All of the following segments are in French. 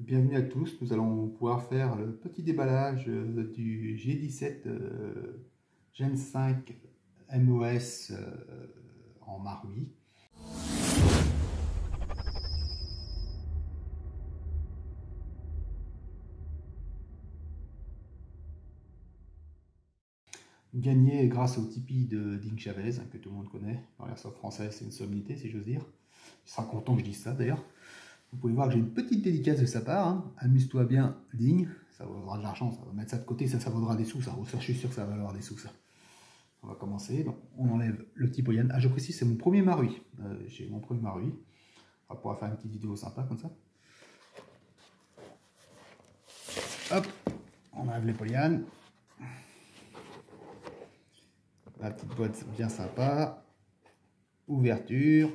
Bienvenue à tous, nous allons pouvoir faire le petit déballage du G17 Gen 5 MOS en Marui. Gagné grâce au Tipeee de Ding Chavez, que tout le monde connaît. Dans l'airsoft français, c'est une sommité si j'ose dire. Il sera content que je dise ça d'ailleurs. Vous pouvez voir que j'ai une petite dédicace de sa part. Hein. Amuse-toi bien, Ding. Ça vaudra de l'argent, ça va mettre ça de côté, ça vaudra des sous, ça. Je suis sûr que ça va valoir des sous, ça. On va commencer. Donc, on enlève le petit Poyan. Ah, je précise, c'est mon premier Marui. J'ai mon premier Marui. On va pouvoir faire une petite vidéo sympa comme ça. Hop, on enlève les Poyan. La petite boîte bien sympa. Ouverture.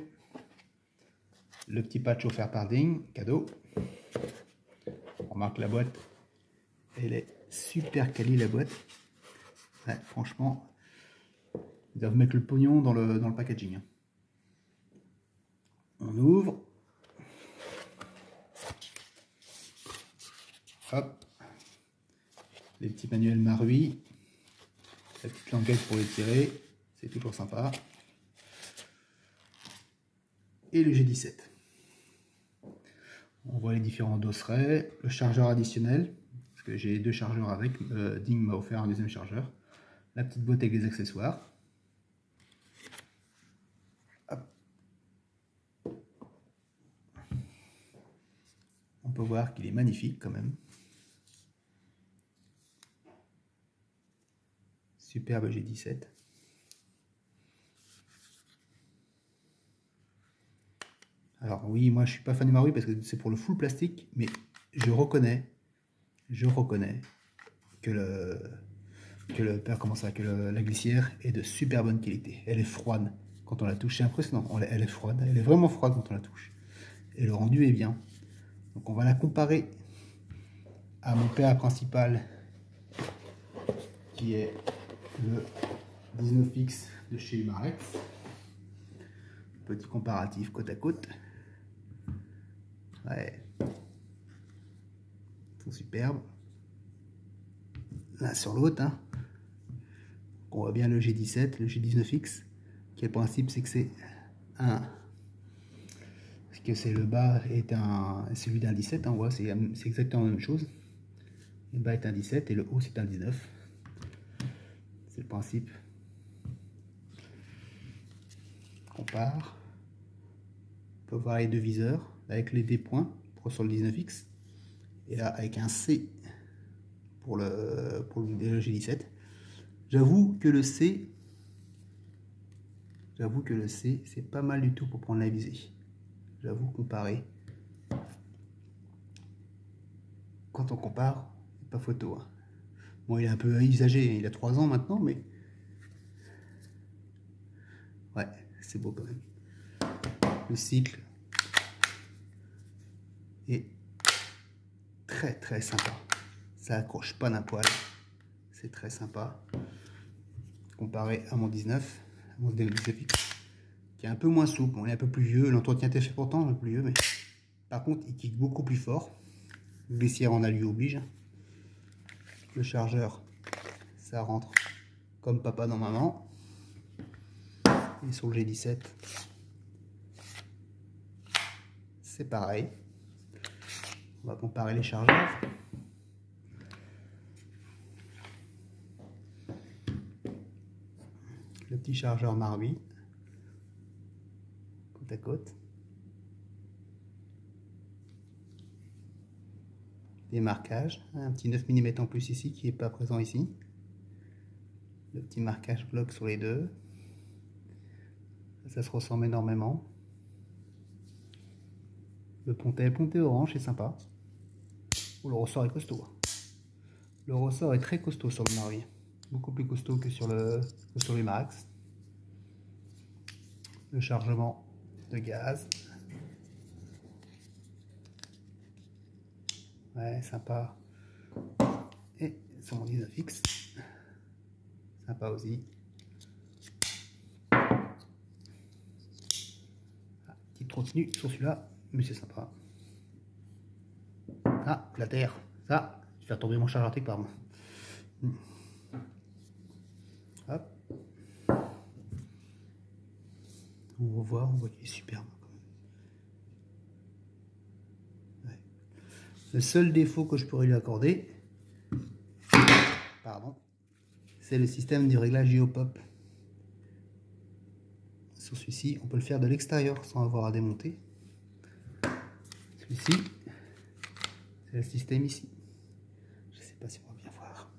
Le petit patch offert par Ding, cadeau. On remarque la boîte. Elle est super quali la boîte. Ouais, franchement, ils doivent mettre le pognon dans le packaging. On ouvre. Hop. Les petits manuels Marui. La petite languette pour les tirer. C'est toujours sympa. Et le G17. On voit les différents dosseraits. Le chargeur additionnel. Parce que j'ai deux chargeurs avec. Ding m'a offert un deuxième chargeur. La petite boîte avec les accessoires. Hop. On peut voir qu'il est magnifique quand même. Superbe G17. Alors oui, moi je suis pas fan du Marui parce que c'est pour le full plastique, mais je reconnais que la glissière est de super bonne qualité. Elle est froide quand on la touche, c'est impressionnant. Elle est froide, elle est vraiment froide quand on la touche. Et le rendu est bien. Donc on va la comparer à mon PA principal qui est le 19X de chez Umarex. Petit comparatif côte à côte. Ouais. Ils sont superbes. L'un sur l'autre. Hein. On voit bien le G17, le G19X. Quel principe, c'est que c'est un. Parce que c'est le bas est celui d'un 17. Hein, ouais, c'est exactement la même chose. Le bas est un 17 et le haut c'est un 19. C'est le principe. On compare. On peut voir les deux viseurs avec les D points pour sur le 19X. Et là avec un C pour le G17. J'avoue que le C, c'est pas mal du tout pour prendre la visée. J'avoue, comparer. Quand on compare, pas photo. Hein. Bon, il est un peu usagé, il a 3 ans maintenant, mais ouais, c'est beau quand même. Le cycle est très très sympa. Ça accroche pas d'un poil. C'est très sympa. Comparé à mon 19, à mon 19X, qui est un peu moins souple. On est un peu plus vieux. L'entretien était fait pourtant, un peu plus vieux, mais par contre, il kick beaucoup plus fort. Glissière en alu oblige. Le chargeur, ça rentre comme papa dans maman. Et sur le G17, c'est pareil. On va comparer les chargeurs. Le petit chargeur Marui, côte à côte. Des marquages, un petit 9 mm en plus ici qui n'est pas présent ici. Le petit marquage bloc sur les deux. Ça se ressemble énormément. Le pontet orange, c'est sympa. Oh, le ressort est costaud. Le ressort est très costaud sur le Marui. Beaucoup plus costaud que sur le Umarex. Le chargement de gaz. Ouais, sympa. Et sur mon 19X. Sympa aussi. Petite retenue sur celui-là, mais c'est sympa. Ah, la terre. Ça, je vais faire tomber mon chargeur quelque part. Hop. On voit qu'il est superbe. Ouais. Le seul défaut que je pourrais lui accorder, pardon, c'est le système du réglage IO-Pop. Sur celui-ci, on peut le faire de l'extérieur sans avoir à démonter. Celui-ci, c'est le système ici. Je ne sais pas si on va bien voir.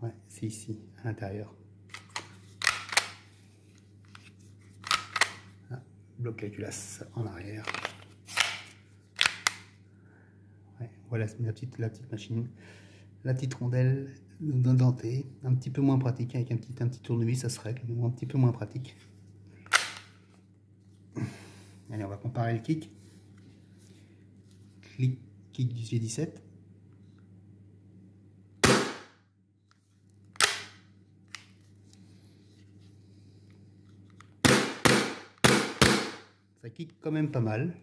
Ouais, c'est ici, à l'intérieur. Ah, bloc la culasse en arrière. Ouais, voilà la petite machine, la petite rondelle dentée, un petit peu moins pratique avec un petit tournevis, ça se règle, mais un petit peu moins pratique. Allez, on va comparer le kick. Kick du G17. Ça kick quand même pas mal.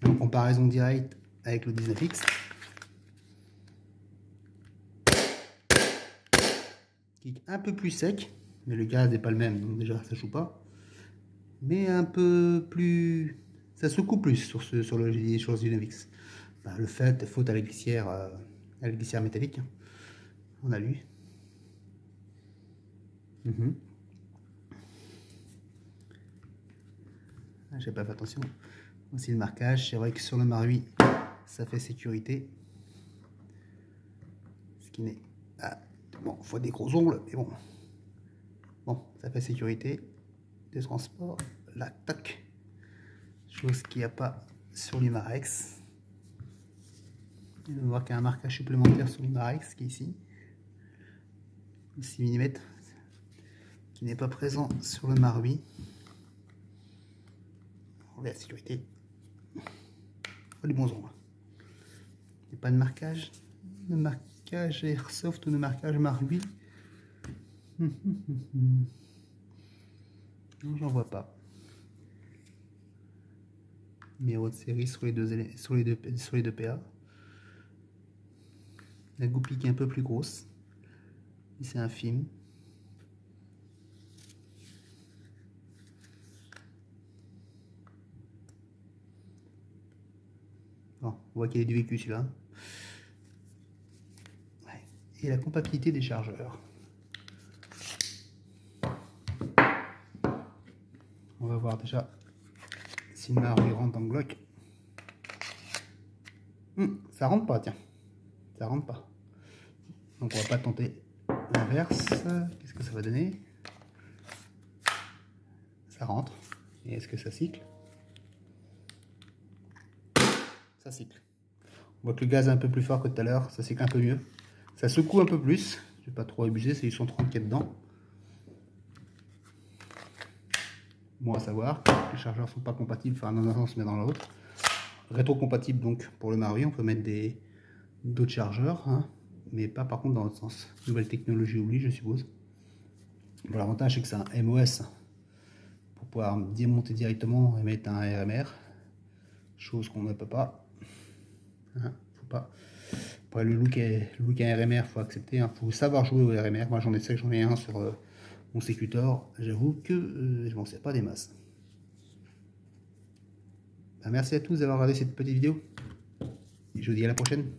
En comparaison directe avec le 19X. Kick un peu plus sec, mais le gaz n'est pas le même, donc déjà ça joue pas. Mais un peu plus, ça secoue plus sur le 19X. Ben, le fait, faute à la glissière métallique. On a lu. J'ai pas fait attention. Aussi le marquage, c'est vrai que sur le Marui, ça fait sécurité. Ce qui n'est... Ah, bon, il faut des gros ongles, mais bon. Bon, ça fait sécurité. De transport, la toc. Chose qu'il n'y a pas sur l'Imarex. On voit qu'il y a un marquage supplémentaire sur l'Imarex qui est ici. 6 mm. Qui n'est pas présent sur le Marui. On va la sécurité. Oh, les bons ongles. Il n'y a pas de marquage. De marquage Airsoft ou de marquage Marui. Non, j'en vois pas. Numéro de série sur les deux PA. La goupille qui est un peu plus grosse. C'est infime. Bon, on voit qu'il est du vécu celui-là. Ouais. Et la compatibilité des chargeurs. On va voir déjà si le Marui rentre dans le Glock. Ça rentre pas, tiens. Ça rentre pas. Donc on va pas tenter l'inverse. Qu'est-ce que ça va donner? Ça rentre. Et est-ce que ça cycle? Ça cycle. On voit que le gaz est un peu plus fort que tout à l'heure. Ça cycle un peu mieux. Ça secoue un peu plus. Je vais pas trop abuser, c'est du 130 qu'il y a dedans. Bon à savoir, les chargeurs sont pas compatibles, enfin dans un sens mais dans l'autre. Rétro-compatible donc pour le Marui, on peut mettre d'autres chargeurs, hein, mais pas par contre dans l'autre sens. Nouvelle technologie oblige, je suppose. Bon, l'avantage c'est que c'est un MOS pour pouvoir démonter directement et mettre un RMR, chose qu'on ne peut pas. Hein, faut pas. Après, le look à RMR, faut accepter, hein, faut savoir jouer au RMR. Moi j'en ai un sur mon Sécutor, j'avoue que je m'en sais pas des masses. Ben, merci à tous d'avoir regardé cette petite vidéo et je vous dis à la prochaine.